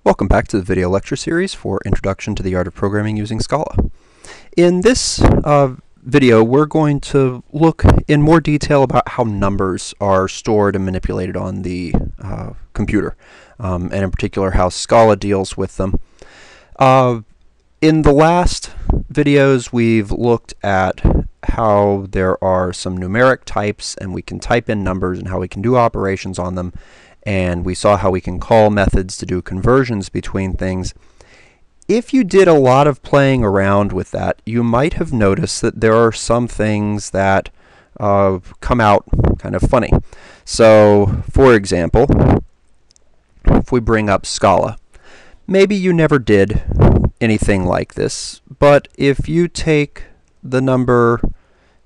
Welcome back to the video lecture series for Introduction to the Art of Programming using Scala. In this video, we're going to look in more detail about how numbers are stored and manipulated on the computer, and in particular how Scala deals with them. In the last videos, we've looked at how there are some numeric types and we can type in numbers and how we can do operations on them. And we saw how we can call methods to do conversions between things. If you did a lot of playing around with that, you might have noticed that there are some things that come out kind of funny. So, for example, if we bring up Scala, maybe you never did anything like this, but if you take the number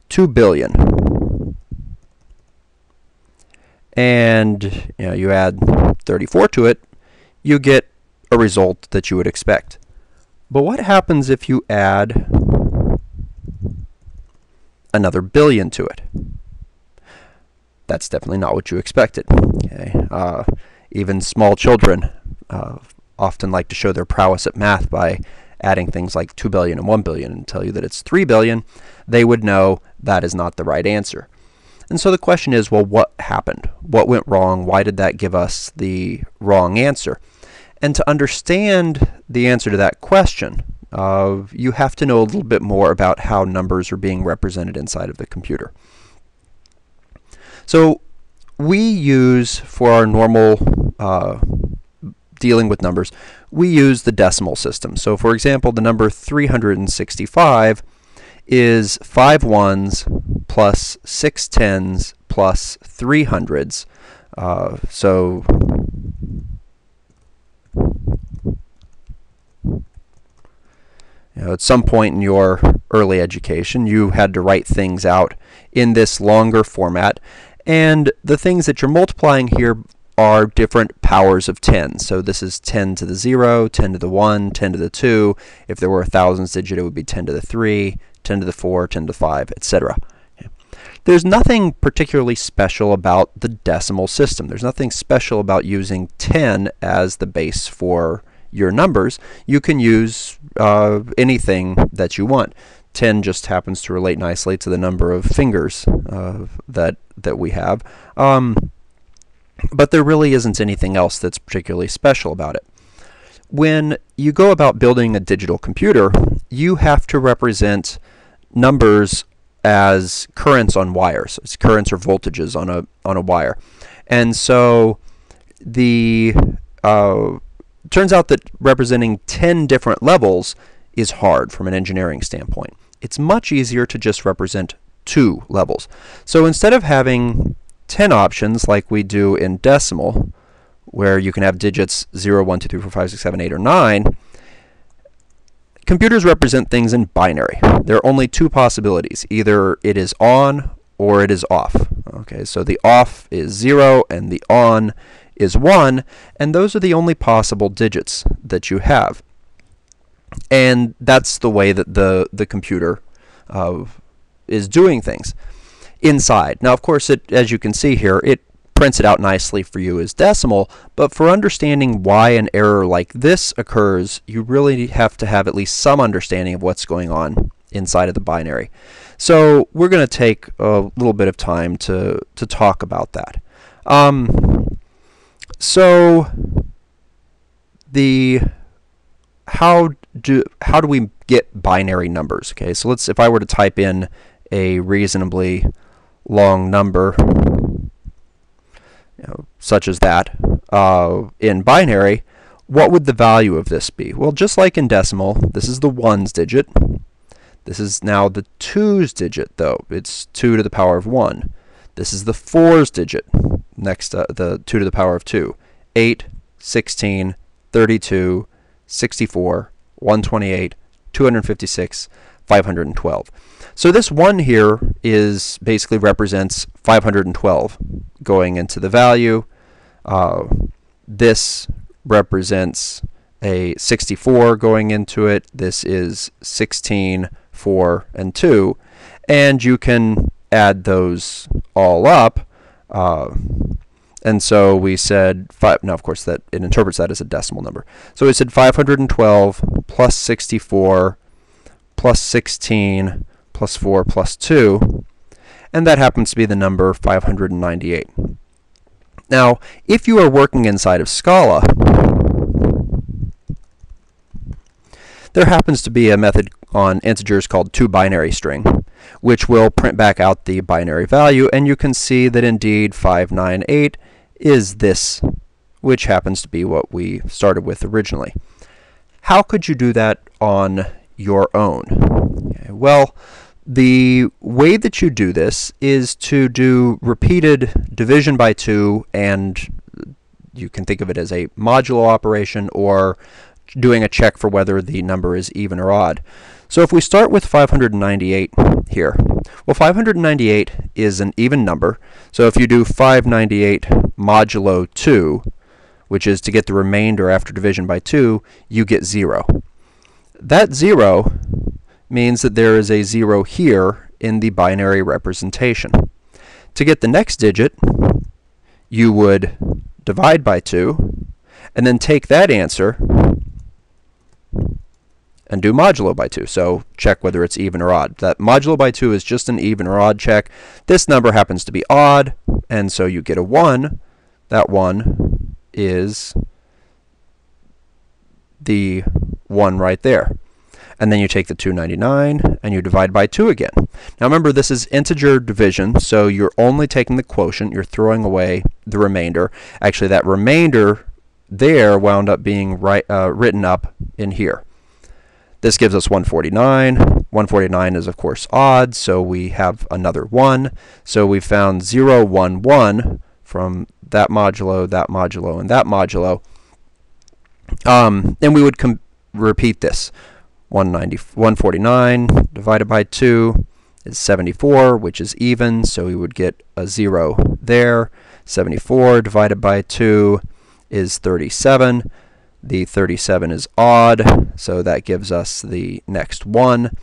2 billion, and you add 34 to it, you get a result that you would expect. But what happens if you add another billion to it? That's definitely not what you expected. Okay? Even small children often like to show their prowess at math by adding things like 2 billion and 1 billion and tell you that it's 3 billion. They would know that is not the right answer. And so the question is, well, what happened? What went wrong? Why did that give us the wrong answer? And to understand the answer to that question, you have to know a little bit more about how numbers are being represented inside of the computer. So we use, for our normal dealing with numbers, we use the decimal system. So for example, the number 365 is 5 ones plus 6 tens plus 3 hundreds. So at some point in your early education, you had to write things out in this longer format. And the things that you're multiplying here are different powers of 10. So this is 10 to the 0, 10 to the 1, 10 to the 2. If there were a thousands digit, it would be 10 to the 3, 10 to the 4, 10 to the 5, etc. There's nothing particularly special about the decimal system. There's nothing special about using 10 as the base for your numbers. You can use anything that you want. 10 just happens to relate nicely to the number of fingers that we have. But there really isn't anything else that's particularly special about it. When you go about building a digital computer, you have to represent numbers as currents on wires. It's currents or voltages on a wire. And so the turns out that representing 10 different levels is hard from an engineering standpoint. It's much easier to just represent 2 levels. So instead of having 10 options like we do in decimal, where you can have digits 0, 1, 2, 3, 4, 5, 6, 7, 8, or 9, computers represent things in binary. There are only 2 possibilities. Either it is on or it is off. Okay, so the off is 0 and the on is 1, and those are the only possible digits that you have. And that's the way that the computer is doing things inside. Now, of course, as you can see here, it prints it out nicely for you as decimal, but for understanding why an error like this occurs, you really have to have at least some understanding of what's going on inside of the binary. So we're going to take a little bit of time to talk about that. So how do we get binary numbers? Okay, so if I were to type in a reasonably long number, such as that, in binary, what would the value of this be? Well, just like in decimal, this is the ones digit. This is now the twos digit, though. It's 2 to the power of 1. This is the fours digit, next to the 2 to the power of 2. 8, 16, 32, 64, 128, 256, 512. So this 1 here is basically represents 512 going into the value. This represents a 64 going into it. This is 16, 4, and 2. And you can add those all up And so we said, now of course that it interprets that as a decimal number. So we said 512 plus 64 plus 16 plus 4 plus 2, and that happens to be the number 598. Now, if you are working inside of Scala, there happens to be a method on integers called toBinary string, which will print back out the binary value, and you can see that indeed 598 is this, which happens to be what we started with originally. How could you do that on your own? Okay, well, the way that you do this is to do repeated division by 2, and you can think of it as a modulo operation or doing a check for whether the number is even or odd. So if we start with 598 here, well, 598 is an even number. So if you do 598 modulo 2, which is to get the remainder after division by 2, you get 0. That 0 means that there is a 0 here in the binary representation. To get the next digit, you would divide by 2, and then take that answer and do modulo by 2. So check whether it's even or odd. That modulo by 2 is just an even or odd check. This number happens to be odd, and so you get a 1. That 1 is the 1 right there. And then you take the 299 and you divide by 2 again. Now remember, this is integer division, so you're only taking the quotient. You're throwing away the remainder. Actually, that remainder there wound up being written up in here. This gives us 149. 149 is, of course, odd, so we have another 1. So we found 0, 1, 1 from that modulo, and that modulo. And we would repeat this. 149 divided by 2 is 74, which is even, so we would get a 0 there. 74 divided by 2 is 37. The 37 is odd, so that gives us the next 1.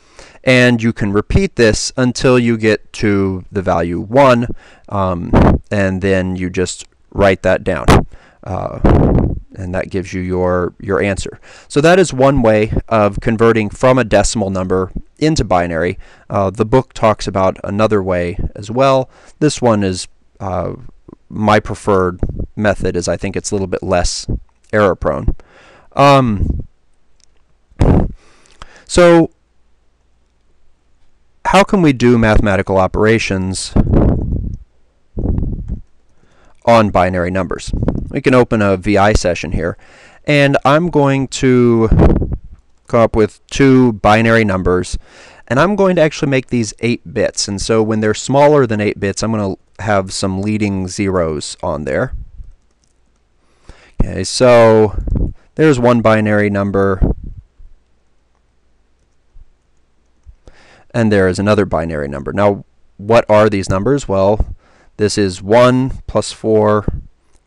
And you can repeat this until you get to the value 1, and then you just write that down. And that gives you your answer. So that is one way of converting from a decimal number into binary. The book talks about another way as well. This one is my preferred method, as I think it's a little bit less error prone. So how can we do mathematical operations on binary numbers? We can open a VI session here, and I'm going to come up with 2 binary numbers, and I'm going to actually make these 8 bits. And so when they're smaller than 8 bits, I'm going to have some leading zeros on there. Okay, so there's one binary number, and there is another binary number. Now, what are these numbers? Well, this is 1 plus 4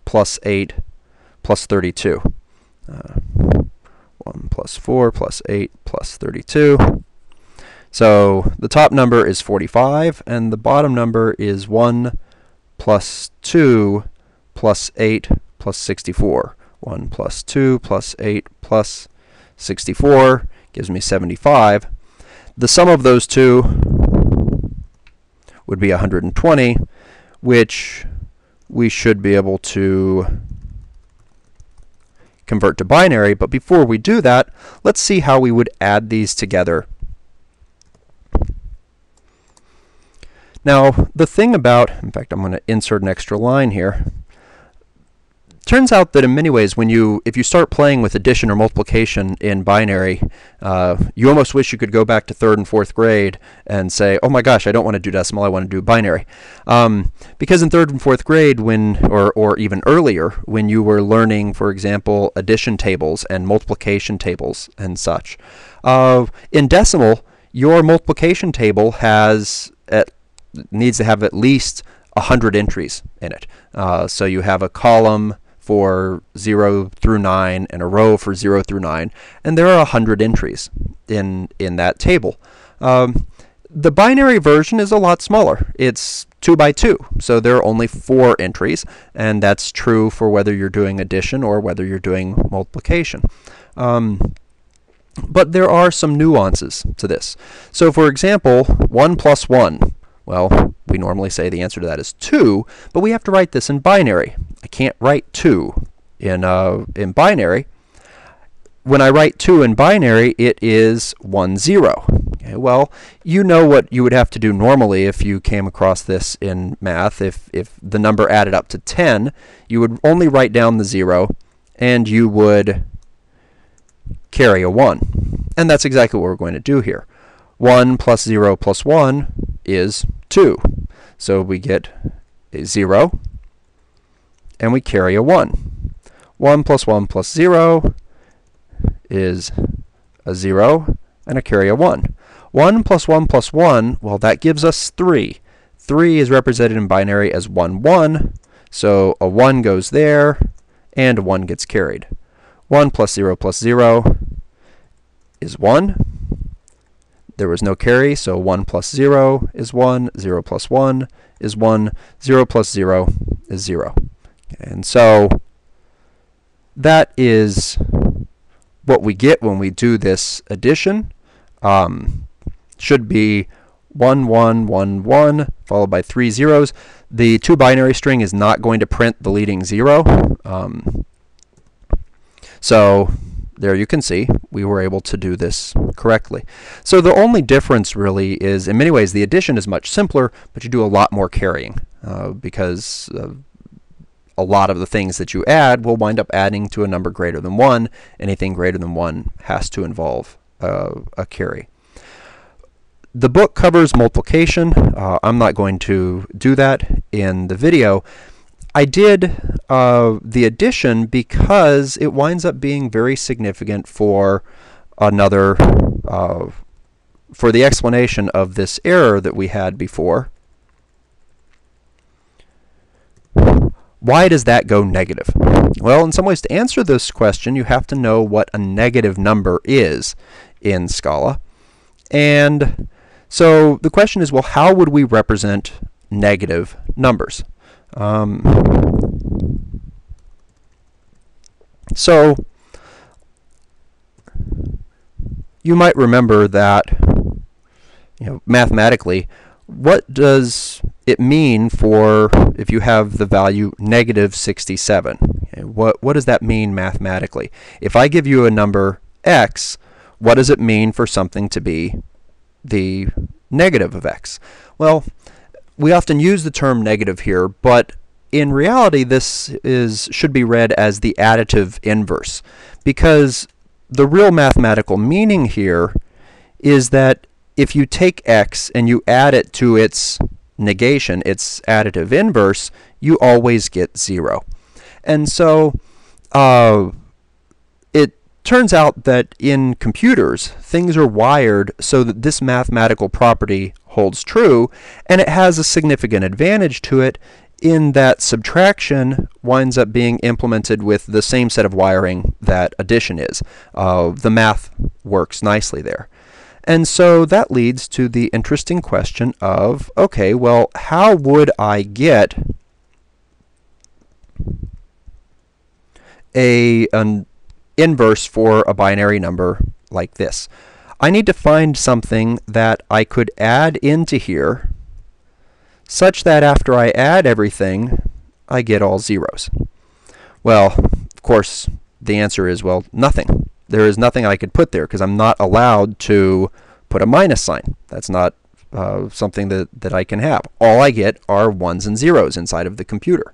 plus 8 plus 32. 1 plus 4 plus 8 plus 32. So the top number is 45, and the bottom number is 1 plus 2 plus 8 plus 64. 1 plus 2 plus 8 plus 64 gives me 75. The sum of those two would be 120, which we should be able to convert to binary. But before we do that, let's see how we would add these together. Now, the thing about, in fact, I'm going to insert an extra line here. Turns out that in many ways, if you start playing with addition or multiplication in binary, you almost wish you could go back to 3rd and 4th grade and say, oh my gosh, I don't want to do decimal, I want to do binary. Because in 3rd and 4th grade, or even earlier, when you were learning, for example, addition tables and multiplication tables and such, in decimal, your multiplication table needs to have at least 100 entries in it. So you have a column for 0 through 9 and a row for 0 through 9, and there are 100 entries in that table. The binary version is a lot smaller. It's 2 by 2, so there are only 4 entries, and that's true for whether you're doing addition or whether you're doing multiplication. But there are some nuances to this. So for example, 1 plus 1, well, we normally say the answer to that is 2, but we have to write this in binary. I can't write 2 in binary. When I write 2 in binary, it is 1, 0. Okay, well, you know what you would have to do normally if you came across this in math. If the number added up to 10, you would only write down the 0, and you would carry a 1. And that's exactly what we're going to do here. 1 plus 0 plus 1 is 2. So we get a 0, and we carry a 1. 1 plus 1 plus 0 is a 0, and I carry a 1. 1 plus 1 plus 1, well, that gives us 3. 3 is represented in binary as 1, 1, so a 1 goes there, and a 1 gets carried. 1 plus 0 is 1. There was no carry, so 1 plus 0 is 1, 0 plus 1 is 1, 0 plus 0 is 0. And so that is what we get when we do this addition. Should be 1, 1, 1, 1, followed by 3 zeros. The 2 binary string is not going to print the leading 0. So there you can see we were able to do this correctly. So the only difference really is, in many ways, the addition is much simpler, but you do a lot more carrying because a lot of the things that you add will wind up adding to a number greater than 1. Anything greater than 1 has to involve a carry. The book covers multiplication. I'm not going to do that in the video. I did the addition because it winds up being very significant for another, for the explanation of this error that we had before. Why does that go negative? Well, in some ways, to answer this question, you have to know what a negative number is in Scala. And so the question is, well, how would we represent negative numbers? So you might remember that, mathematically, what does it mean for if you have the value negative 67? Okay, what does that mean mathematically? If I give you a number x, what does it mean for something to be the negative of x? Well, we often use the term negative here, but in reality this should be read as the additive inverse, because the real mathematical meaning here is that if you take x and you add it to its negation, its additive inverse, you always get 0. And so it turns out that in computers, things are wired so that this mathematical property holds true, and it has a significant advantage to it in that subtraction winds up being implemented with the same set of wiring that addition is. The math works nicely there. And so that leads to the interesting question of, okay, well, how would I get an inverse for a binary number like this? I need to find something that I could add into here such that after I add everything, I get all zeros. Well, of course, the answer is, well, nothing. There is nothing I could put there because I'm not allowed to put a minus sign. That's not something that I can have. All I get are ones and zeros inside of the computer.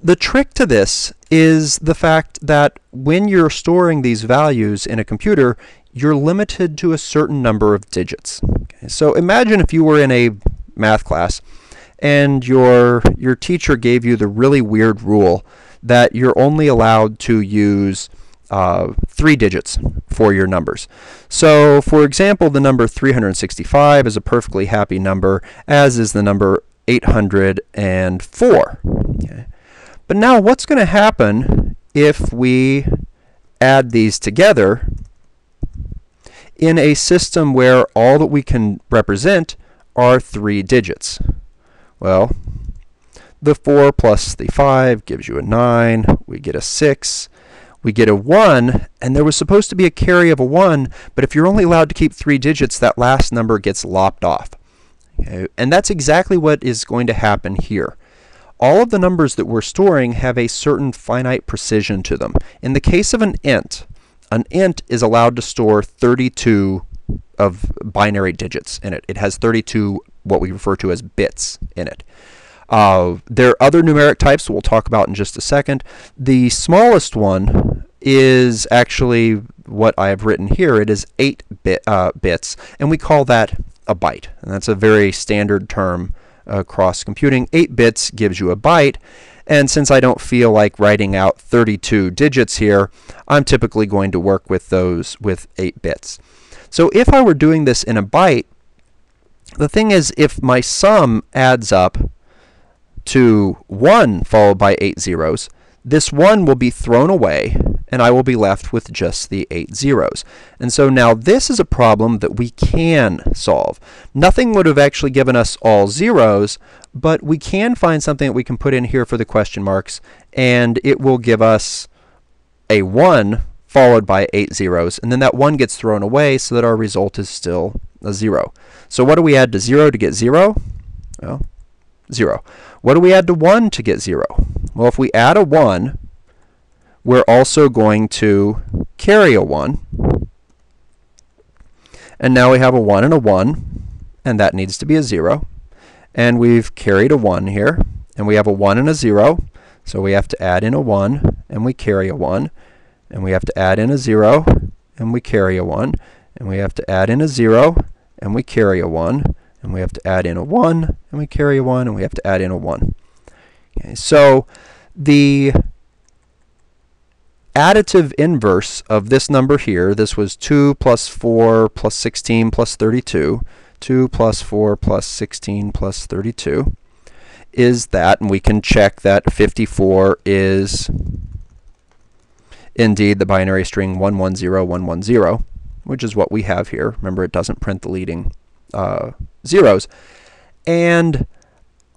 The trick to this is the fact that when you're storing these values in a computer, you're limited to a certain number of digits. Okay, so imagine if you were in a math class and your teacher gave you the really weird rule that you're only allowed to use 3 digits for your numbers. So, for example, the number 365 is a perfectly happy number, as is the number 804. Okay. But now what's going to happen if we add these together in a system where all that we can represent are 3 digits? Well, the 4 plus the 5 gives you a 9. We get a 6. We get a 1, and there was supposed to be a carry of a 1, but if you're only allowed to keep 3 digits, that last number gets lopped off. Okay? And that's exactly what is going to happen here. All of the numbers that we're storing have a certain finite precision to them. In the case of an int is allowed to store 32 of binary digits in it. It has 32 what we refer to as bits in it. There are other numeric types we'll talk about in just a second. The smallest one is actually what I have written here. It is 8 bits, and we call that a byte. And that's a very standard term across computing. 8 bits gives you a byte, and since I don't feel like writing out 32 digits here, I'm typically going to work with those with 8 bits. So if I were doing this in a byte, the thing is, if my sum adds up to 1 followed by 8 zeros, this 1 will be thrown away, and I will be left with just the 8 zeros. And so now this is a problem that we can solve. Nothing would have actually given us all zeros, but we can find something that we can put in here for the question marks, and it will give us a 1 followed by 8 zeros, and then that 1 gets thrown away so that our result is still a 0. So what do we add to 0 to get 0? Well, 0. What do we add to 1 to get 0? Well, if we add a 1, we're also going to carry a 1. And now we have a 1 and a 1, and that needs to be a 0. And we've carried a 1 here, and we have a 1 and a 0, so we have to add in a 1, and we carry a 1. And we have to add in a 0, and we carry a 1. And we have to add in a 0, and we carry a 1. And we have to add in a 1, and we carry a 1, and we have to add in a 1. Okay, so the additive inverse of this number here, this was 2 plus 4 plus 16 plus 32, 2 plus 4 plus 16 plus 32, is that, and we can check that 54 is indeed the binary string 110110, which is what we have here. Remember, it doesn't print the leading zeros. And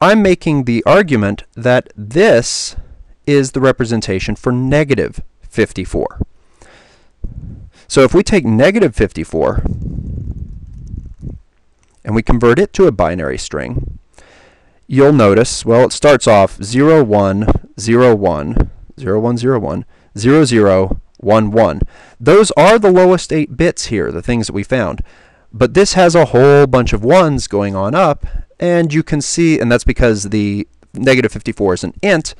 I'm making the argument that this is the representation for negative 54. So if we take negative 54 and we convert it to a binary string, you'll notice, well, it starts off 0101, 0101, 0011. Those are the lowest 8 bits here, the things that we found. But this has a whole bunch of 1s going on up, and you can see, and that's because the negative 54 is an int.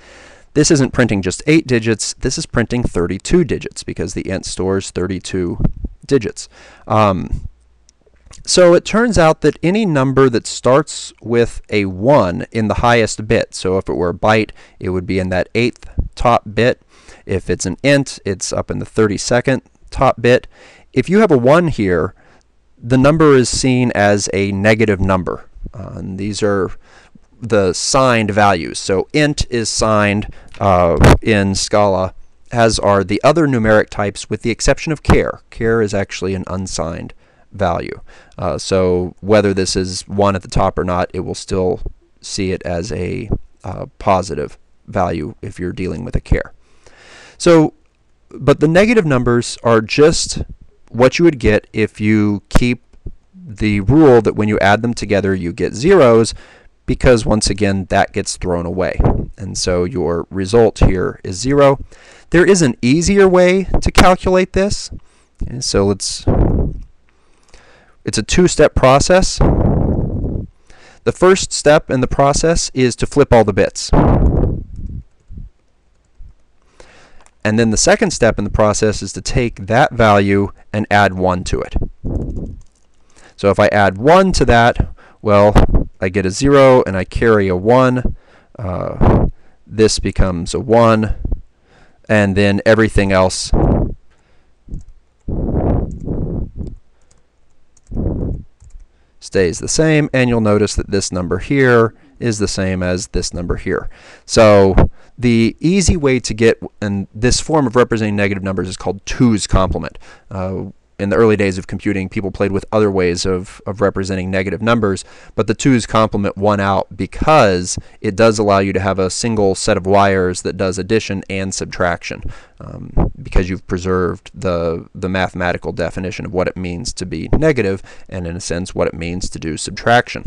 This isn't printing just 8 digits, this is printing 32 digits because the int stores 32 digits. So it turns out that any number that starts with a 1 in the highest bit, so if it were a byte, it would be in that 8th top bit. If it's an int, it's up in the 32nd top bit. If you have a 1 here, the number is seen as a negative number. And these are the signed values. So int is signed in Scala, as are the other numeric types with the exception of char. Char is actually an unsigned value. So whether this is 1 at the top or not, it will still see it as a positive value if you're dealing with a char. So, but the negative numbers are just what you would get if you keep the rule that when you add them together you get zeros, because once again that gets thrown away. And so your result here is 0. There is an easier way to calculate this. Okay, so it's a 2-step process. The first step in the process is to flip all the bits. And then the second step in the process is to take that value and add 1 to it. So if I add 1 to that, well, I get a 0 and I carry a 1. This becomes a 1. And then everything else stays the same. And you'll notice that this number here is the same as this number here. So the easy way to get, and this form of representing negative numbers is called 2's complement. in the early days of computing, people played with other ways of representing negative numbers, but the 2's complement one out because it does allow you to have a single set of wires that does addition and subtraction, because you've preserved the mathematical definition of what it means to be negative and, in a sense, what it means to do subtraction.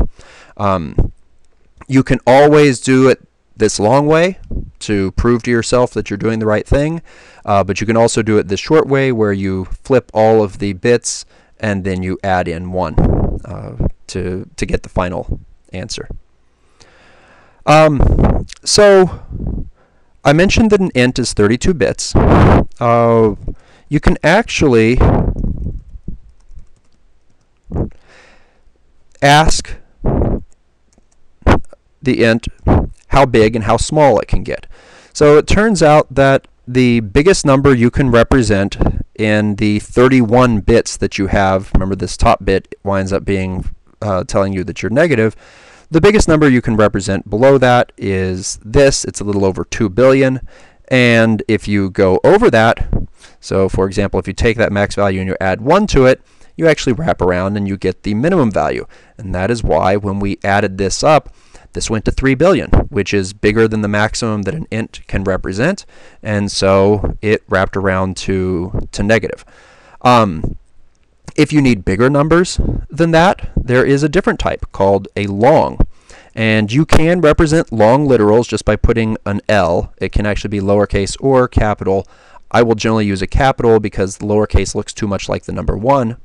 You can always do it this long way to prove to yourself that you're doing the right thing, but you can also do it this short way where you flip all of the bits and then you add in 1 to get the final answer. So I mentioned that an int is 32 bits. You can actually ask the int how big and how small it can get. So it turns out that the biggest number you can represent in the 31 bits that you have, remember this top bit winds up being telling you that you're negative, the biggest number you can represent below that is this. It's a little over 2 billion. And if you go over that, so for example, if you take that max value and you add 1 to it, you actually wrap around and you get the minimum value. And that is why when we added this up, this went to 3 billion, which is bigger than the maximum that an int can represent, and so it wrapped around to negative. If you need bigger numbers than that, there is a different type called a long. And you can represent long literals just by putting an L. It can actually be lowercase or capital. I will generally use a capital because the lowercase looks too much like the number 1.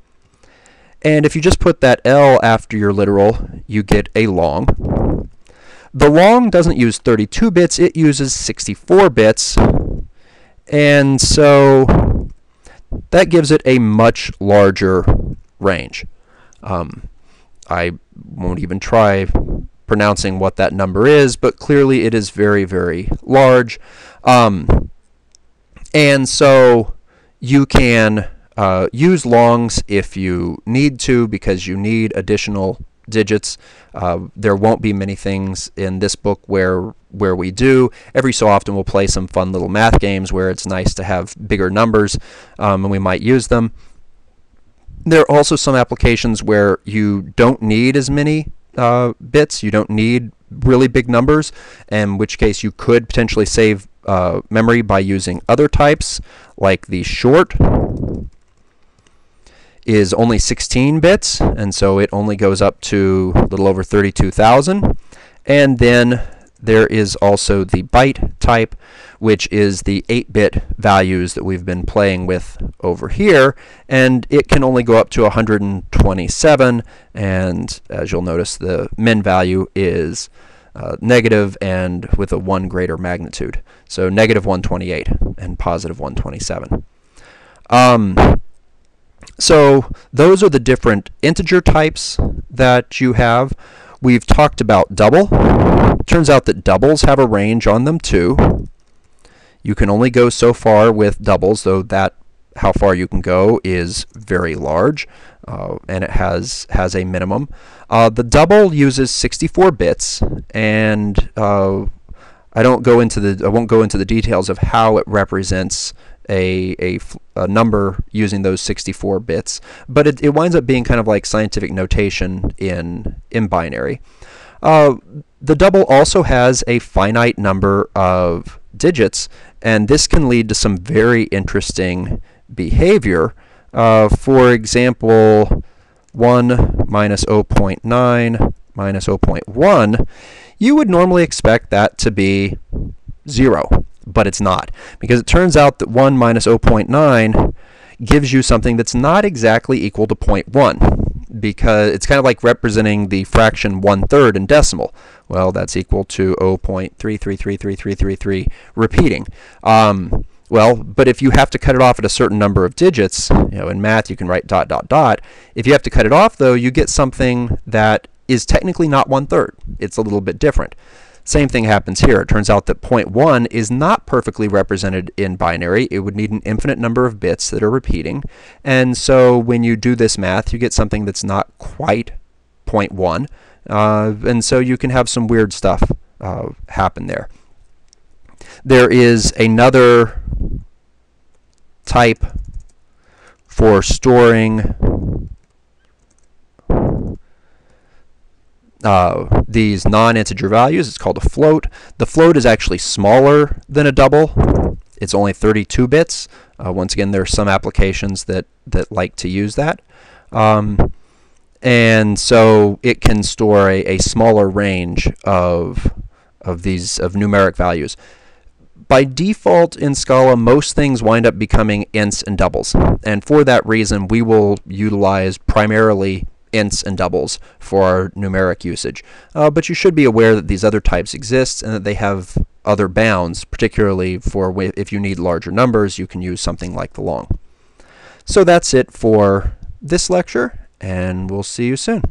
And if you just put that L after your literal, you get a long. The long doesn't use 32 bits, it uses 64 bits, and so that gives it a much larger range. I won't even try pronouncing what that number is, but clearly it is very, very large. And so you can use longs if you need to, because you need additional digits. There won't be many things in this book where we do. Every so often we'll play some fun little math games where it's nice to have bigger numbers, and we might use them. There are also some applications where you don't need as many bits. You don't need really big numbers, in which case you could potentially save memory by using other types, like the short is only 16 bits, and so it only goes up to a little over 32,000. And then there is also the byte type, which is the 8-bit values that we've been playing with over here, and it can only go up to 127, and as you'll notice, the min value is negative and with a 1 greater magnitude. So negative 128 and positive 127. So those are the different integer types that you have. We've talked about double. Turns out that doubles have a range on them too. You can only go so far with doubles, though that how far you can go is very large, and it has a minimum. The double uses 64 bits, and I won't go into the details of how it represents a number using those 64 bits, but it winds up being kind of like scientific notation in binary. The double also has a finite number of digits, and this can lead to some very interesting behavior. For example, 1 minus 0.9 minus 0.1, you would normally expect that to be 0. But it's not, because it turns out that 1 minus 0.9 gives you something that's not exactly equal to 0.1, because it's kind of like representing the fraction 1/3 in decimal. Well, that's equal to 0.3333333 repeating. Well, but if you have to cut it off at a certain number of digits, in math you can write ... If you have to cut it off, though, you get something that is technically not 1/3. It's a little bit different. Same thing happens here. It turns out that 0.1 is not perfectly represented in binary. It would need an infinite number of bits that are repeating. And so when you do this math, you get something that's not quite 0.1. And so you can have some weird stuff happen there. There is another type for storing these non-integer values. It's called a float. The float is actually smaller than a double. It's only 32 bits. Once again, there are some applications that like to use that. And so it can store a smaller range of numeric values. By default in Scala, most things wind up becoming ints and doubles. And for that reason, we will utilize primarily ints and doubles for our numeric usage. But you should be aware that these other types exist and that they have other bounds, particularly for if you need larger numbers, you can use something like the long. So that's it for this lecture, and we'll see you soon.